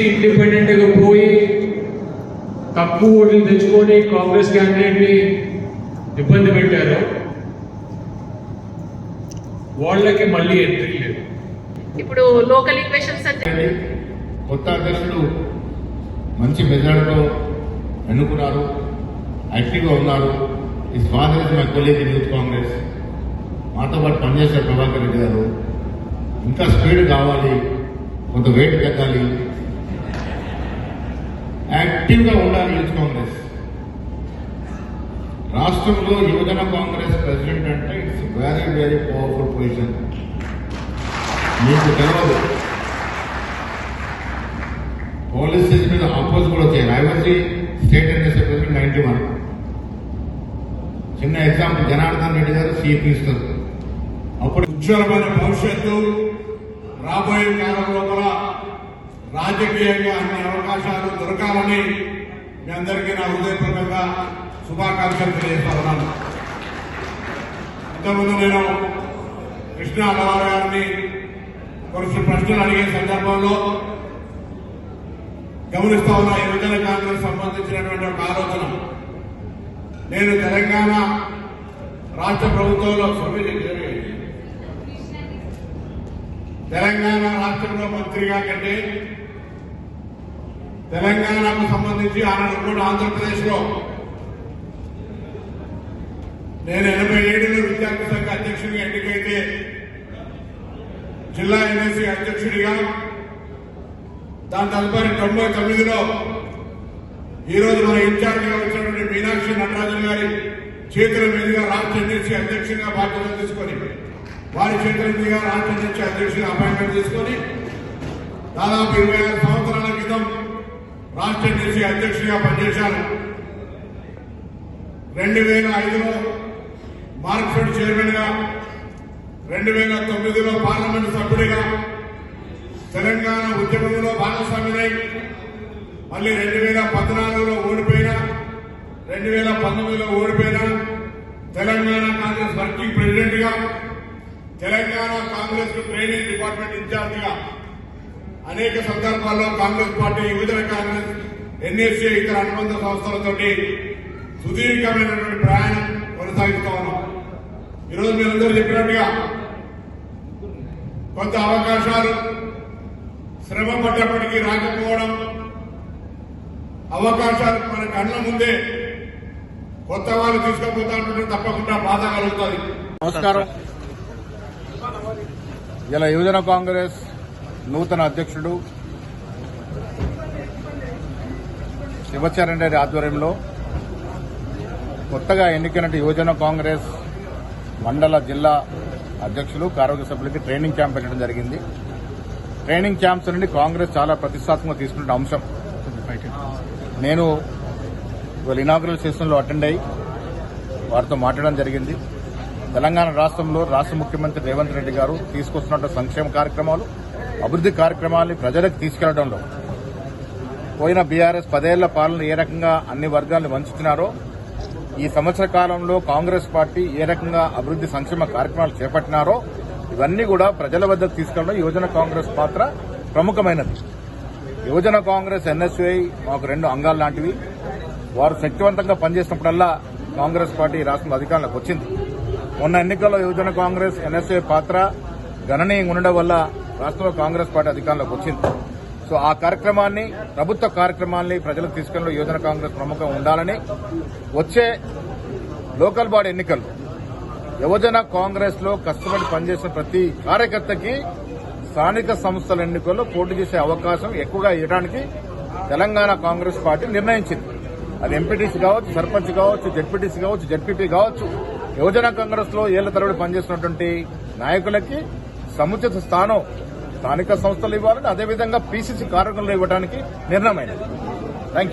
Independent గా పోయి తక్కువ ఓట్లు తెచ్చుకొని కాంగ్రెస్ క్యాండిడేట్ ని ఇబ్బంది పెట్టారు. వాళ్ళకి మళ్ళీ ఎంట్రీ లేదు. ఇప్పుడు లోకల్ ఈక్వేషన్స్ కొత్త అధ్యక్షుడు మంచి మెజార్టీతో ఎన్నుకున్నారు, యాక్టివ్గా ఉన్నారు. ఈ father my colleague in youth Congress, మాతో పాటు పనిచేశారు ప్రభాకర్ రెడ్డి గారు. ఇంకా స్పీడ్ కావాలి, కొంత వెయిట్ పెట్టాలి, యాక్టివ్గా ఉండాలి యూత్ కాంగ్రెస్. రాష్ట్రంలో యువజన కాంగ్రెస్ ప్రెసిడెంట్ అంటే it's very very powerful position. మీకు తెలియదు, పాలసీస్ మీద అపోజ్ కూడా వచ్చాయి. రాయవల్లి స్టేట్ ఎన్ఎస్ఏ ప్రెసిడెంట్ 91. చిన్న ఎగ్జాంపుల్, జనార్దన్ రెడ్డి గారు సీఎం మినిస్టర్. అప్పుడు ఉజ్వలమైన భవిష్యత్తు రాబోయే కాలం లోపల రాజకీయంగా అన్ని అవకాశాలు దొరకాలని మీ అందరికీ నా హృదయపూర్వకంగా శుభాకాంక్షలు తెలియజేస్తా ఉన్నాను. ఇంతకుముందు నేను కృష్ణా అలవారు గారిని కొన్ని ప్రశ్నలు అడిగే సందర్భంలో గమనిస్తా ఉన్న యువజన కాంగ్రెస్ సంబంధించినటువంటి ఒక ఆలోచన. నేను తెలంగాణ రాష్ట్ర ప్రభుత్వంలో తెలంగాణ రాష్ట్రంలో మంత్రిగా కంటే తెలంగాణకు సంబంధించి ఆనాడు ఆంధ్రప్రదేశ్ లో నేను 87లో విద్యార్థి సంఘ అధ్యక్షుడిగా ఎన్నికైతే జిల్లా ఎన్ఎస్సీ అధ్యక్షుడిగా, దాని తదుపరి 99లో ఈరోజు మన ఇన్ఛార్జిగా వచ్చినటువంటి మీనాక్షి నటరాజన్ గారి చేతుల మీదుగా రాష్ట్ర ఎన్ఎస్సీ అధ్యక్షుడిగా బాధ్యతలు తీసుకొని, వారి చేతుల మీదుగా రాష్ట్ర ఎన్ఎస్సీ అధ్యక్షుడిగా అపాయింట్మెంట్ తీసుకొని దాదాపు 26 సంవత్సరాల క్రితం రాష్ట్ర ఎన్ఎస్సీ అధ్యక్షుడిగా పనిచేశాను. 2005లో మార్క్ఫెడ్ చైర్మన్ గా, 2009లో పార్లమెంటు సభ్యుడిగా, తెలంగాణ ఉద్యమంలో భాగస్వామినై మళ్ళీ 2014లో ఓడిపోయినా, 2019లో ఓడిపోయినా తెలంగాణ కాంగ్రెస్ వర్కింగ్ ప్రెసిడెంట్ గా, తెలంగాణ కాంగ్రెస్ ట్రైనింగ్ డిపార్ట్మెంట్ ఇన్ఛార్జిగా అనేక సందర్భాల్లో కాంగ్రెస్ పార్టీ, యువజన కాంగ్రెస్, ఎన్ఎస్సీ, ఇతర అనుబంధ సంస్థలతోటి సుదీర్ఘమైనటువంటి ప్రయాణం కొనసాగిస్తా ఉన్నాం. ఈరోజు మీరందరూ చెప్పినట్టుగా కొంత అవకాశాలు శ్రమ పడ్డప్పటికీ రాకపోవడం, అవకాశాలు మన కళ్ళ ముందే కొత్త వాళ్ళు తీసుకుపోతా ఉంటుంటే తప్పకుండా బాధ కలుగుతుంది. నమస్కారం. ఇలా యువజన కాంగ్రెస్ నూతన అధ్యక్షుడు శివచరణ్ రెడ్డి ఆధ్వర్యంలో కొత్తగా ఎన్నికైన యువజన కాంగ్రెస్ మండల, జిల్లా అధ్యక్షులు, కార్యవర్గ సభ్యులకి ట్రైనింగ్ క్యాంప్ పెట్టడం జరిగింది. ట్రైనింగ్ క్యాంప్స్ నుండి కాంగ్రెస్ చాలా ప్రతిష్టాత్మకంగా తీసుకున్న అంశం. నేను ఇవాళ ఇనాగ్రల్ సెషన్లో అటెండ్ అయ్యి వారితో మాట్లాడడం జరిగింది. తెలంగాణ రాష్ట్రంలో రాష్ట్ర ముఖ్యమంత్రి రేవంత్ రెడ్డి గారు తీసుకొస్తున్న సంక్షేమ కార్యక్రమాలు, అభివృద్ది కార్యక్రమాన్ని ప్రజలకు తీసుకెళ్లడంలో పోయిన బీఆర్ఎస్ 10 ఏళ్ల పాలన ఏ రకంగా అన్ని వర్గాలను వంచుతున్నారో, ఈ సంవత్సర కాలంలో కాంగ్రెస్ పార్టీ ఏ రకంగా అభివృద్ది సంక్షేమ కార్యక్రమాలు చేపట్టినారో ఇవన్నీ కూడా ప్రజల వద్దకు తీసుకెళ్లడం యువజన కాంగ్రెస్ పాత్ర ప్రముఖమైనది. యువజన కాంగ్రెస్, ఎన్ఎస్ఐ మాకు 2 అంగాలు లాంటివి. వారు శక్తివంతంగా పనిచేసినప్పుడల్లా కాంగ్రెస్ పార్టీ రాష్ట్రంలో అధికారంలోకి వచ్చింది. మొన్న ఎన్నికల్లో యువజన కాంగ్రెస్, ఎన్ఎస్ఐ పాత్ర గణనీయంగా ఉండడం వల్ల రాష్ట్రంలో కాంగ్రెస్ పార్టీ అధికారంలోకి వచ్చింది. సో ఆ కార్యక్రమాన్ని, ప్రభుత్వ కార్యక్రమాన్ని ప్రజలకు తీసుకెళ్లడం యువజన కాంగ్రెస్ ప్రముఖంగా ఉండాలని, వచ్చే లోకల్ బాడీ ఎన్నికల్లో యువజన కాంగ్రెస్ లో కష్టపడి పనిచేసిన ప్రతి కార్యకర్తకి స్థానిక సంస్థల ఎన్నికల్లో పోటీ చేసే అవకాశం ఎక్కువగా ఇవ్వడానికి తెలంగాణ కాంగ్రెస్ పార్టీ నిర్ణయించింది. అది ఎంపీటీసీ కావచ్చు, సర్పంచ్ కావచ్చు, జెడ్పీటీసీ కావచ్చు, జెడ్పీపీ కావచ్చు. యువజన కాంగ్రెస్ లో ఏళ్ల తరబడి పనిచేసినటువంటి నాయకులకి సముచిత స్థానం స్థానిక సంస్థలు ఇవ్వాలని, అదేవిధంగా పీసీసీ కార్యక్రమంలో ఇవ్వడానికి నిర్ణయమైనది. Thank you.